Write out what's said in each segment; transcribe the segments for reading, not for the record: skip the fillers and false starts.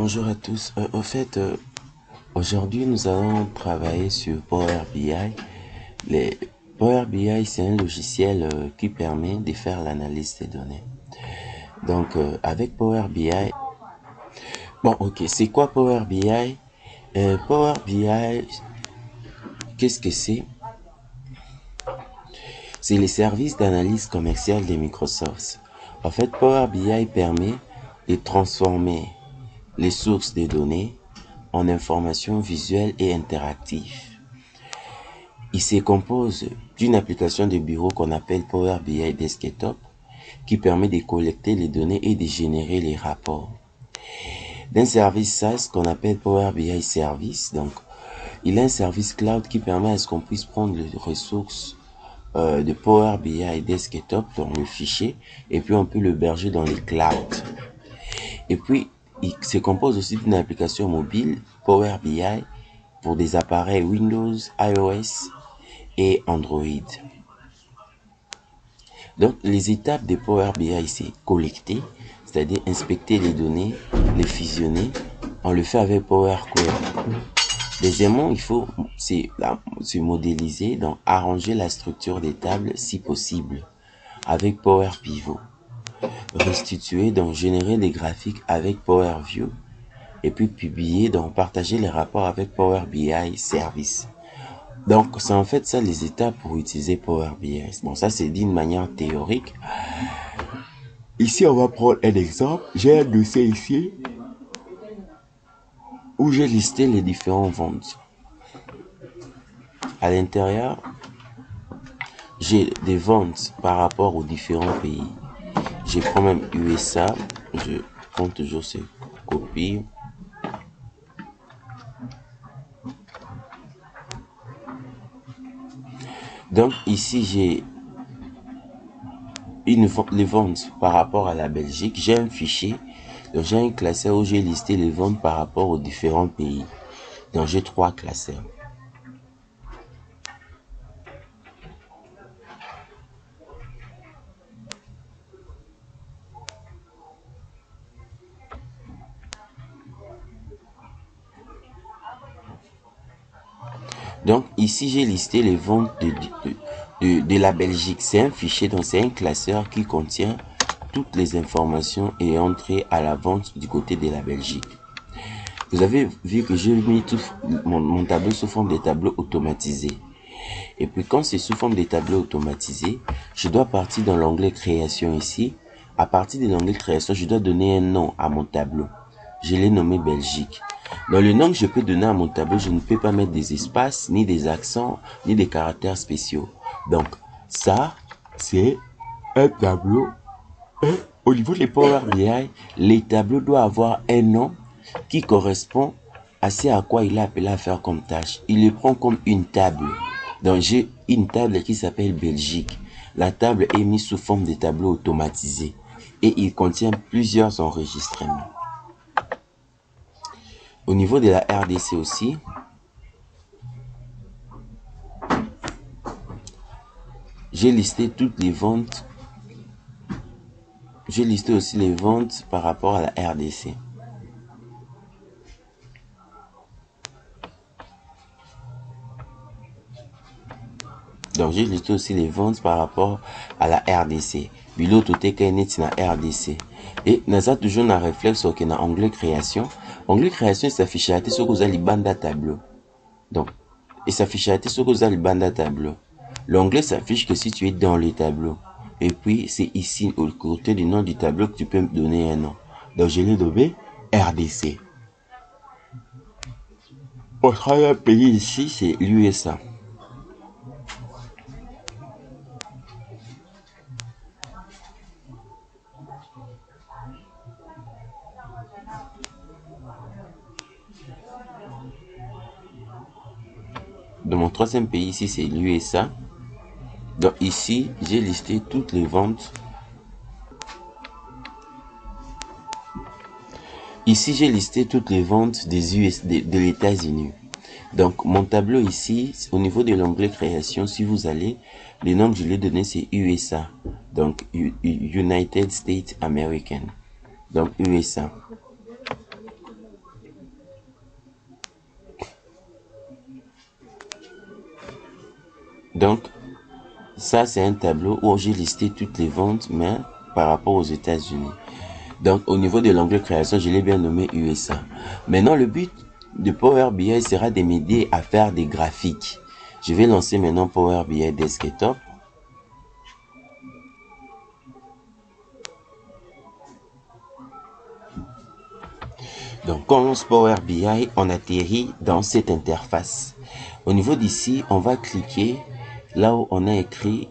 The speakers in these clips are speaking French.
Bonjour à tous. Aujourd'hui, nous allons travailler sur Power BI. Power BI, c'est un logiciel qui permet de faire l'analyse des données. Donc, avec Power BI, c'est quoi Power BI? Power BI, qu'est-ce que c'est? C'est les services d'analyse commerciale de Microsoft. En fait, Power BI permet de transformer les sources de données en informations visuelles et interactives. Il se compose d'une application de bureau qu'on appelle Power BI Desktop qui permet de collecter les données et de générer les rapports. D'un service SaaS qu'on appelle Power BI Service, donc il a un service cloud qui permet à ce qu'on puisse prendre les ressources de Power BI Desktop dans le fichier et puis on peut l'héberger dans les clouds. Et puis il se compose aussi d'une application mobile Power BI pour des appareils Windows, iOS et Android. Donc les étapes de Power BI, c'est collecter, c'est-à-dire inspecter les données, les fusionner. On le fait avec Power Query. Deuxièmement, il faut se modéliser, donc arranger la structure des tables si possible avec Power Pivot. Restituer, donc générer des graphiques avec Power View. Et puis publier, donc partager les rapports avec Power BI Service. Donc, c'est en fait ça les étapes pour utiliser Power BI. Bon, ça c'est d'une manière théorique. Ici, on va prendre un exemple. J'ai un dossier ici où j'ai listé les différents ventes. À l'intérieur, j'ai des ventes par rapport aux différents pays. Je prends même USA. Je prends toujours ces copies. Donc, ici, j'ai les ventes par rapport à la Belgique. J'ai un fichier. Donc, j'ai un classeur où j'ai listé les ventes par rapport aux différents pays. Donc, j'ai 3 classeurs. Donc, ici, j'ai listé les ventes de la Belgique. C'est un fichier, donc c'est un classeur qui contient toutes les informations et entrées à la vente du côté de la Belgique. Vous avez vu que j'ai mis tout mon tableau sous forme de tableaux automatisés. Et puis quand c'est sous forme de tableaux automatisés, je dois partir dans l'onglet création ici. À partir de l'onglet création, je dois donner un nom à mon tableau. Je l'ai nommé Belgique. Dans le nom que je peux donner à mon tableau, je ne peux pas mettre des espaces, ni des accents, ni des caractères spéciaux. Donc ça, c'est un tableau. Et au niveau des Power BI, les tableaux doivent avoir un nom qui correspond à ce à quoi il est appelé à faire comme tâche. Il le prend comme une table. Donc j'ai une table qui s'appelle Belgique. La table est mise sous forme de tableau automatisé et il contient plusieurs enregistrements. Au niveau de la RDC aussi, j'ai listé toutes les ventes. J'ai listé aussi les ventes par rapport à la RDC. Donc, j'ai listé aussi les ventes par rapport à la RDC. Bilo tout est na RDC. Et nous avons toujours un réflexe sur na onglet création. Onglet création s'affiche à ce que vous avez banda tableau. Donc, il s'affiche à ce que vous avez banda tableau. L'onglet s'affiche que si tu es dans le tableau. Et puis, c'est ici, au côté du nom du tableau, que tu peux me donner un nom. Donc, je l'ai nommé RDC. Au troisième pays ici, c'est l'USA. Dans mon troisième pays ici, c'est l'USA. Donc ici, j'ai listé toutes les ventes. Ici, j'ai listé toutes les ventes de l'États-Unis. Donc, mon tableau ici, au niveau de l'onglet création, si vous allez, le nom que je l'ai donné, c'est USA. Donc, United States American. Donc, USA. Donc, ça, c'est un tableau où j'ai listé toutes les ventes, mais par rapport aux États-Unis. Donc, au niveau de l'onglet création, je l'ai bien nommé USA. Maintenant, le but de Power BI sera de m'aider à faire des graphiques. Je vais lancer maintenant Power BI Desktop. Donc, quand on lance Power BI, on atterrit dans cette interface. Au niveau d'ici, on va cliquer là où on a écrit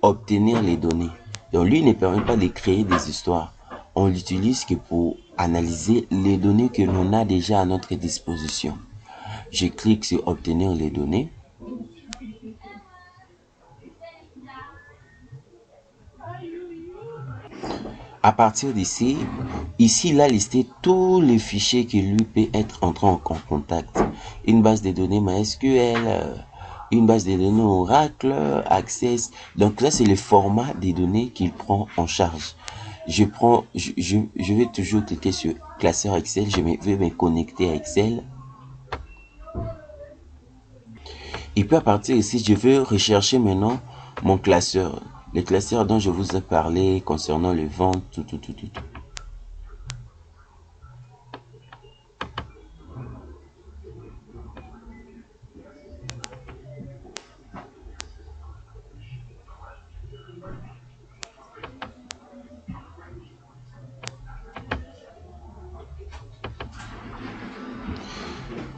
obtenir les données. Donc, lui ne permet pas de créer des histoires. On l'utilise que pour analyser les données que l'on a déjà à notre disposition. Je clique sur obtenir les données. À partir d'ici, ici, il a listé tous les fichiers qui lui peut être entré en contact. Une base de données MySQL, une base de données Oracle, Access. Donc là, c'est le format des données qu'il prend en charge. Je vais toujours cliquer sur classeur Excel. Je vais me connecter à Excel. Et puis à partir d'ici, je vais rechercher maintenant mon classeur. Les classeurs dont je vous ai parlé concernant les ventes, tout.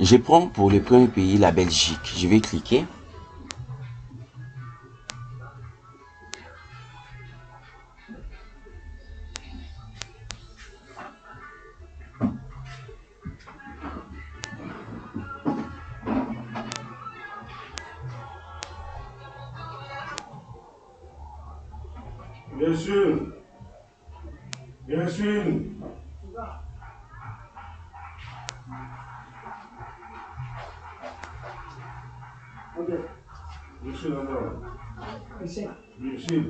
Je prends pour le premier pays la Belgique. Je vais cliquer. Bien sûr. Bien sûr. Ok. Bien sûr, d'abord. Bien sûr.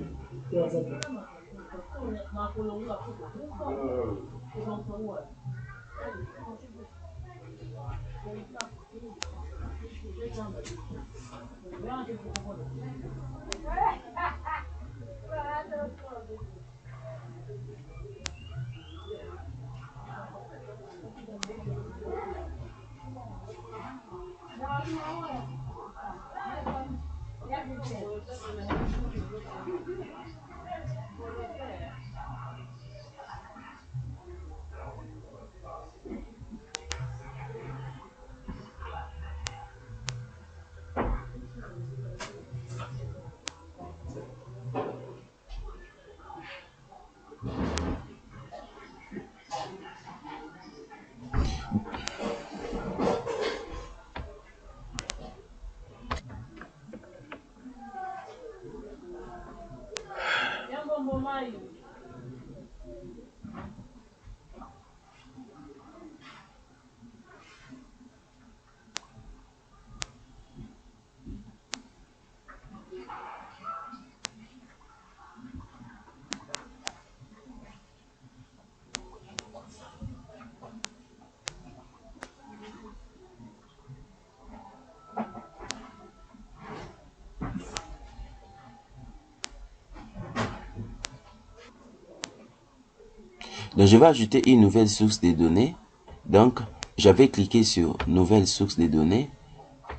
Donc, je vais ajouter une nouvelle source de données. Donc, j'avais cliqué sur nouvelle source de données,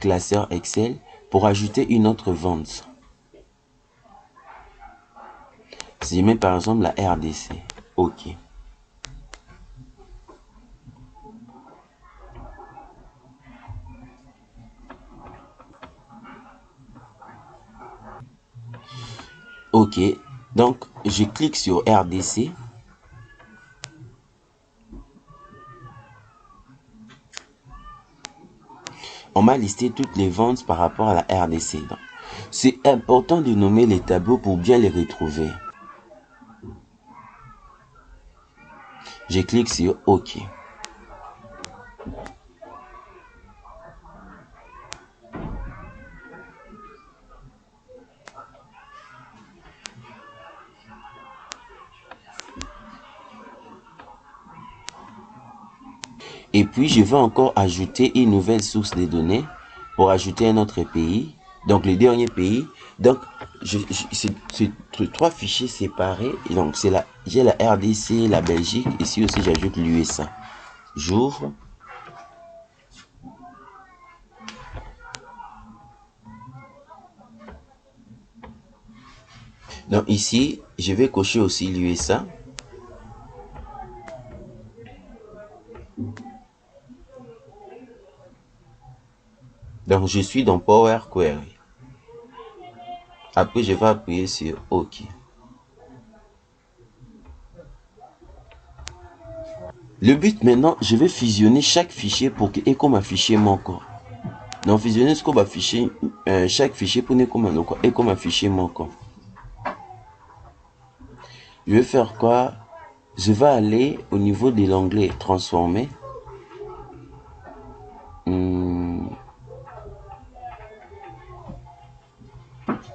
classeur Excel, pour ajouter une autre vente. Si je mets par exemple la RDC, OK. OK. Donc, je clique sur RDC. On m'a listé toutes les ventes par rapport à la RDC. C'est important de nommer les tableaux pour bien les retrouver. Je clique sur OK. Et puis, je vais encore ajouter une nouvelle source de données pour ajouter un autre pays. Donc, le dernier pays. Donc, c'est 3 fichiers séparés. Et donc, j'ai la RDC, la Belgique. Ici aussi, j'ajoute l'USA. J'ouvre. Donc, ici, je vais cocher aussi l'USA. Donc, je suis dans Power Query. Après, je vais appuyer sur OK. Le but maintenant, je vais fusionner chaque fichier pour que comme un fichier manquant. Donc, fusionner ce qu'on va afficher, chaque fichier pour comme un fichier manquant. Je vais faire quoi? Je vais aller au niveau de l'onglet transformer.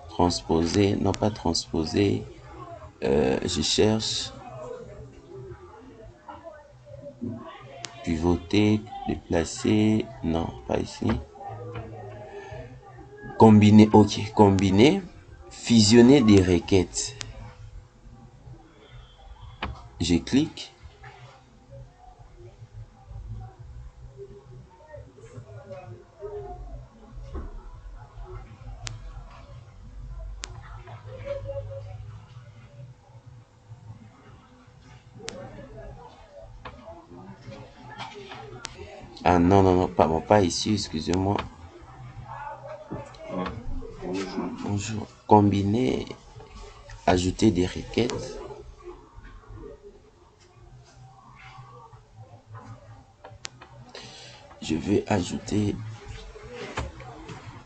Transposer, non pas transposer. Je cherche pivoter, déplacer, non pas ici. Combiner, ok, combiner, fusionner des requêtes. Je clique. Ah non, non, non, pas ici, excusez-moi. Bonjour. Combiner, ajouter des requêtes. Je vais ajouter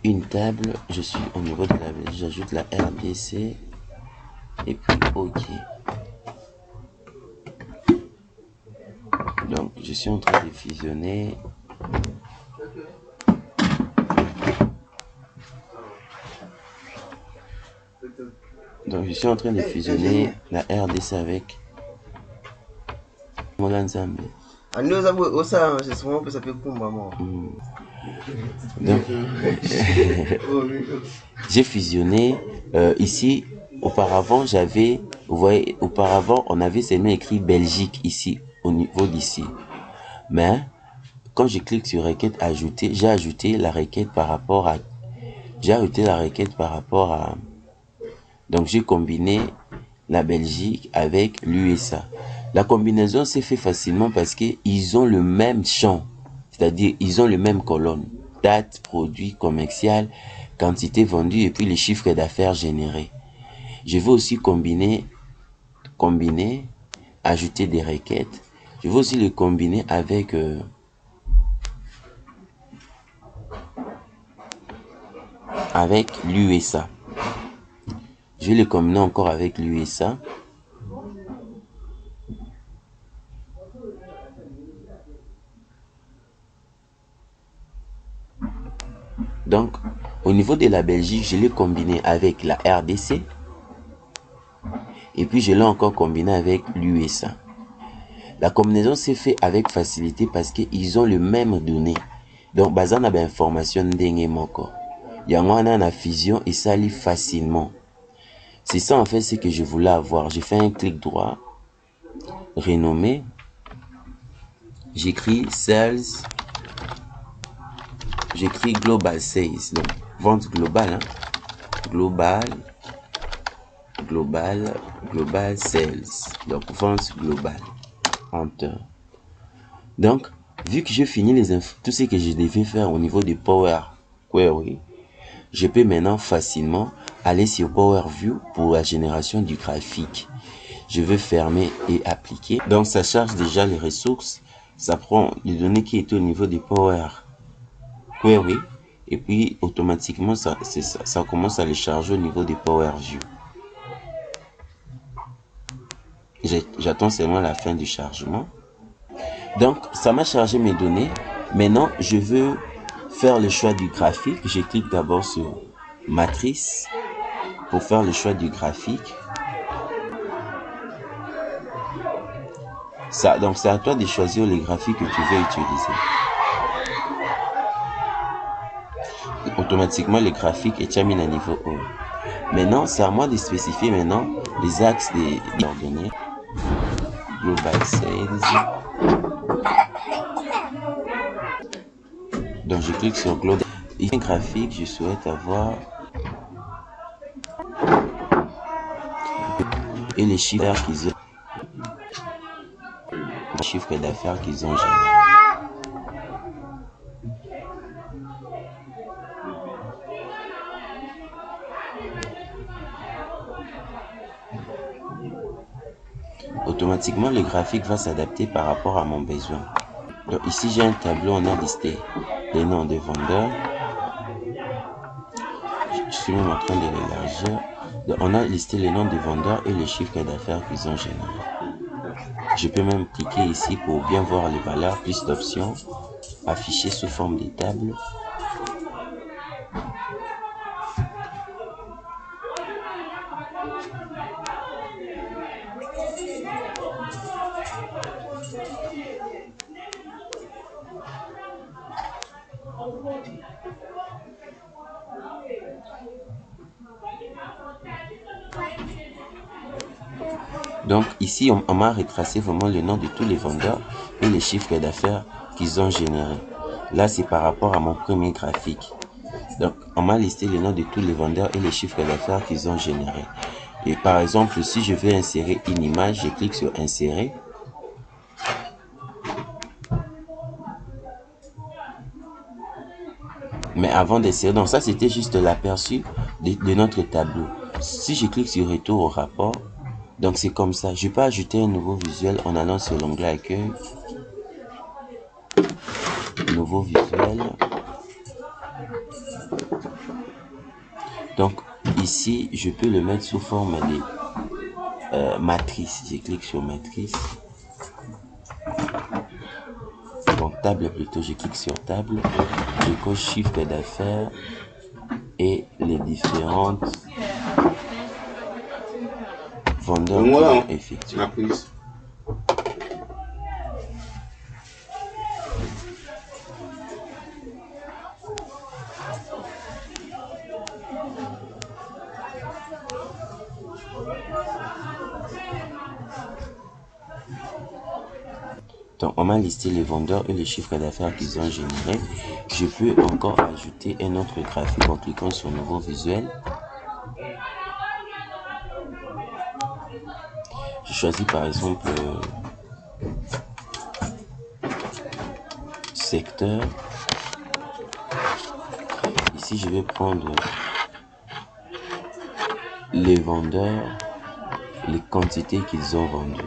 une table. Je suis au niveau de la table. J'ajoute la RDC. Et puis OK. Donc, je suis en train de fusionner. Donc, je suis en train de fusionner la RDC avec mon Nzambe. Donc, j'ai fusionné. Ici, auparavant, vous voyez, auparavant, on avait seulement écrit Belgique ici, au niveau d'ici. Mais, quand je clique sur requête ajouter, j'ai ajouté la requête par rapport à, donc j'ai combiné la Belgique avec l'USA. La combinaison s'est fait facilement parce qu'ils ont le même champ, c'est-à-dire ils ont le même colonne. Date, produit, commercial, quantité vendue et puis les chiffres d'affaires générés. Je vais aussi combiner, ajouter des requêtes. Je vais aussi les combiner avec l'USA. Je vais les combiner encore avec l'USA. Donc, au niveau de la Belgique, je l'ai combiné avec la RDC. Et puis, je l'ai encore combiné avec l'USA. La combinaison s'est faite avec facilité parce qu'ils ont le même données. Donc, basé na information ndenge moko. Yango wana na fusion et ça lit facilement. C'est ça en fait ce que je voulais avoir. J'ai fait un clic droit, renommer. J'écris sales. J'écris global sales. Donc, vente globale. Hein. Global sales. Donc, vente globale. Enter. Donc, vu que j'ai fini tout ce que je devais faire au niveau de Power Query, je peux maintenant facilement aller sur Power View pour la génération du graphique. Je vais fermer et appliquer. Donc, ça charge déjà les ressources. Ça prend les données qui étaient au niveau de Power Query. Et puis, automatiquement, ça commence à les charger au niveau de Power View. J'attends seulement la fin du chargement. Donc, ça m'a chargé mes données. Maintenant, je veux faire le choix du graphique. Je clique d'abord sur Matrice pour faire le choix du graphique. Donc, c'est à toi de choisir les graphiques que tu veux utiliser. automatiquement le graphique est mis à niveau 1. Maintenant, c'est à moi de spécifier maintenant les axes des coordonnées. Global Sales. Donc je clique sur Global. Ici, un graphique, je souhaite avoir et les chiffres qu'ils ont. Les chiffres d'affaires qu'ils ont générés. Automatiquement, le graphique va s'adapter par rapport à mon besoin. Donc ici, j'ai un tableau, on a listé les noms des vendeurs. Je suis même en train de l'élargir. Donc, on a listé les noms des vendeurs et les chiffres d'affaires qu'ils ont générés. Je peux même cliquer ici pour bien voir les valeurs, plus d'options, affichées sous forme de table. Donc ici, on m'a retracé vraiment le nom de tous les vendeurs et les chiffres d'affaires qu'ils ont générés. Là, c'est par rapport à mon premier graphique. Donc, on m'a listé le nom de tous les vendeurs et les chiffres d'affaires qu'ils ont générés. Et par exemple, si je veux insérer une image, je clique sur insérer. Mais avant d'insérer, donc ça c'était juste l'aperçu de notre tableau. Si je clique sur retour au rapport, donc c'est comme ça. Je peux ajouter un nouveau visuel en allant sur l'onglet accueil. Nouveau visuel. Donc ici, je peux le mettre sous forme de matrice. Je clique sur matrice. Donc table plutôt, je clique sur table. Je coche chiffre d'affaires et les différentes vendeurs qui ont effectué. Donc, on m'a listé les vendeurs et les chiffres d'affaires qu'ils ont générés. Je peux encore ajouter un autre graphique en cliquant sur nouveau visuel. Je choisis par exemple secteur. Ici, je vais prendre les vendeurs, les quantités qu'ils ont vendues.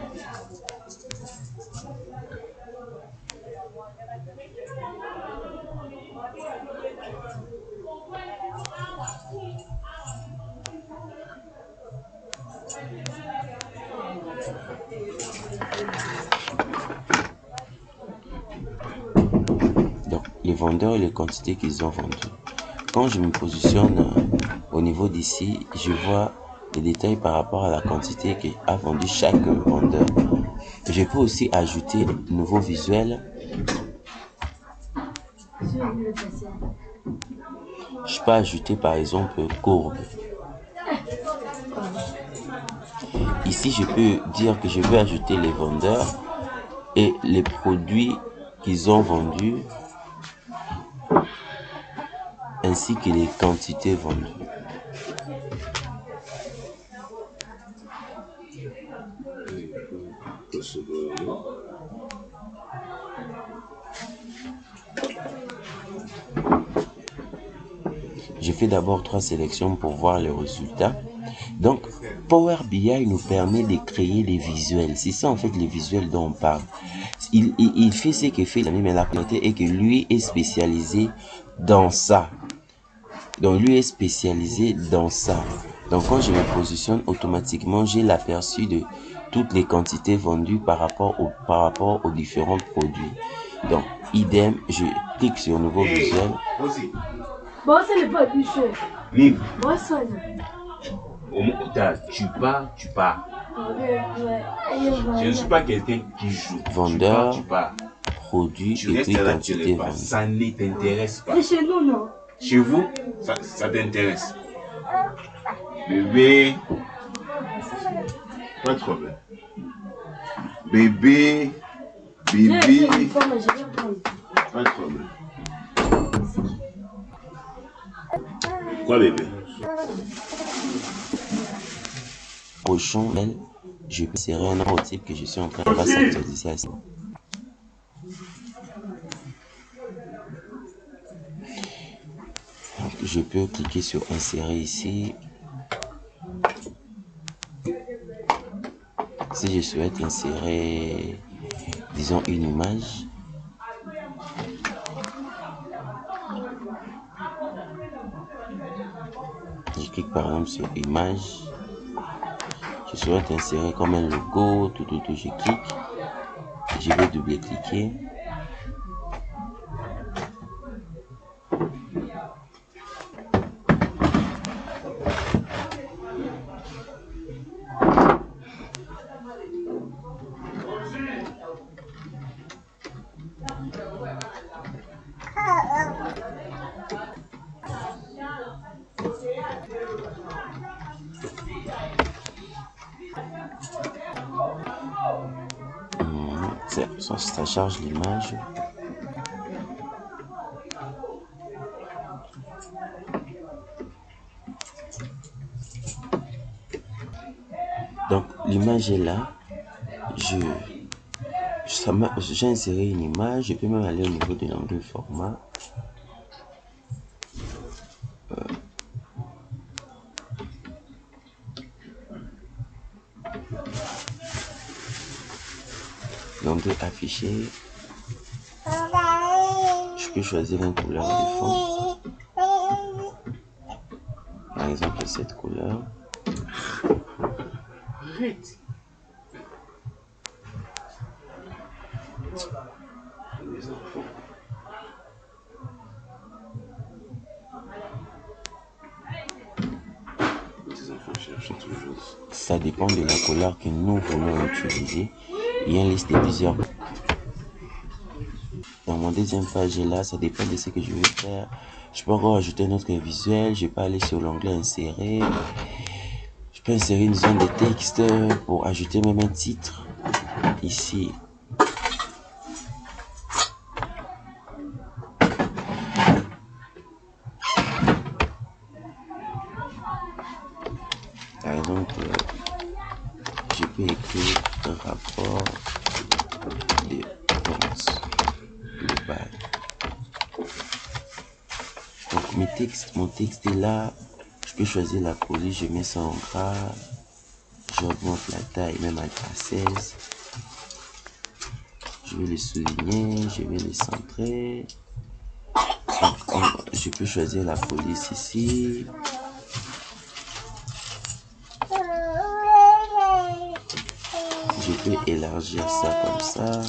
Donc, les vendeurs et les quantités qu'ils ont vendues. Quand je me positionne au niveau d'ici, je vois les détails par rapport à la quantité qu'a vendu chaque vendeur. Je peux aussi ajouter de nouveaux visuels. Je peux ajouter par exemple courbe. Ici, je peux dire que je veux ajouter les vendeurs et les produits qu'ils ont vendus ainsi que les quantités vendues. Je fais d'abord 3 sélections pour voir les résultats. Donc, Power BI nous permet de créer des visuels. C'est ça en fait les visuels dont on parle. Il fait ce que fait l'ami, mais la qualité est que lui est spécialisé dans ça. Donc, lui est spécialisé dans ça. Donc, quand je me positionne, automatiquement, j'ai l'aperçu de toutes les quantités vendues par rapport aux différents produits. Donc, idem, je clique sur nouveau visuel. Bon, c'est le pas du chef. Livre. Bon, ça. Tu pars. Je ne suis pas quelqu'un qui joue. Vendeur, tu pars. produit Tu et restes puis là, quantité vendue. ça ne t'intéresse pas. C'est chez nous, non? Chez vous, ça t'intéresse. Bébé. Pas de problème. Bébé. Bébé. Pas de problème. Quoi, bébé? Cochon, elle, je peux serrer un autre type que je suis en train de passer actualiser à ça. Donc, je peux cliquer sur insérer ici. Si je souhaite insérer, disons, une image, je clique par exemple sur image. Je souhaite insérer comme un logo, tout, je clique. Je vais double-cliquer. Ça charge l'image. Donc l'image est là. J'ai inséré une image. Je peux même aller au niveau de l'angle format. L'onglet affiché. Je peux choisir une couleur de fond. Par exemple cette couleur. Arrête. Les enfants. Les enfants cherchent toujours. Ça dépend de la couleur que nous voulons utiliser. Il y a une liste de plusieurs. Dans mon deuxième page là, ça dépend de ce que je veux faire. Je peux encore ajouter un autre visuel. Je peux aller sur l'onglet insérer. Je peux insérer une zone de texte pour ajouter même un titre ici. Par exemple, je peux écrire un rapport de vente global. Donc mon texte est là. Je peux choisir la police, je mets ça en gras. J'augmente la taille même à 16. Je vais le souligner, je vais le centrer. Donc, je peux choisir la police ici. Je peux élargir ça comme ça.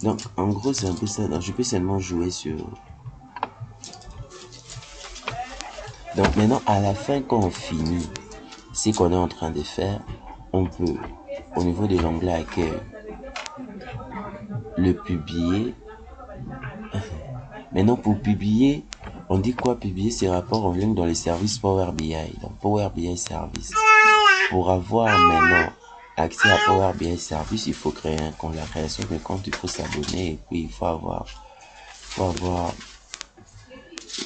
Donc, en gros, c'est un peu ça. Donc, je peux seulement jouer sur... Donc, maintenant, à la fin, quand on finit ce qu'on est en train de faire, on peut, au niveau de l'onglet accueil, le publier. Maintenant, pour publier, on dit quoi? Publier ces rapports en ligne dans les services Power BI. Donc, Power BI Service. Pour avoir maintenant accès à Power BI Service, il faut créer un compte. La création de compte, il faut s'abonner et puis il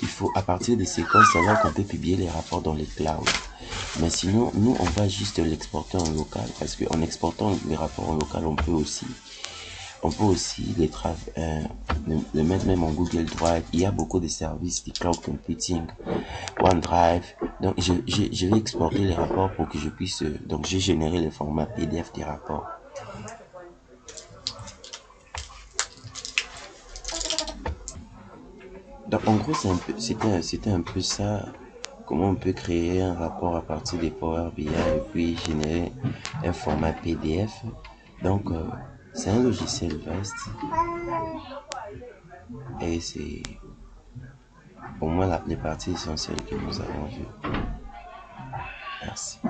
faut à partir de ces comptes, c'est là qu'on peut publier les rapports dans les clouds. Mais sinon, nous, on va juste l'exporter en local parce qu'en exportant les rapports en local, on peut aussi le mettre même en Google Drive. Il y a beaucoup de services de cloud computing, OneDrive. Donc, je vais exporter les rapports pour que je puisse... Donc, j'ai généré le format PDF des rapports. Donc, en gros, c'était un peu ça. Comment on peut créer un rapport à partir des Power BI et puis générer un format PDF. Donc, c'est un logiciel vaste. Et au moins les parties essentielles que nous avons vues. Merci.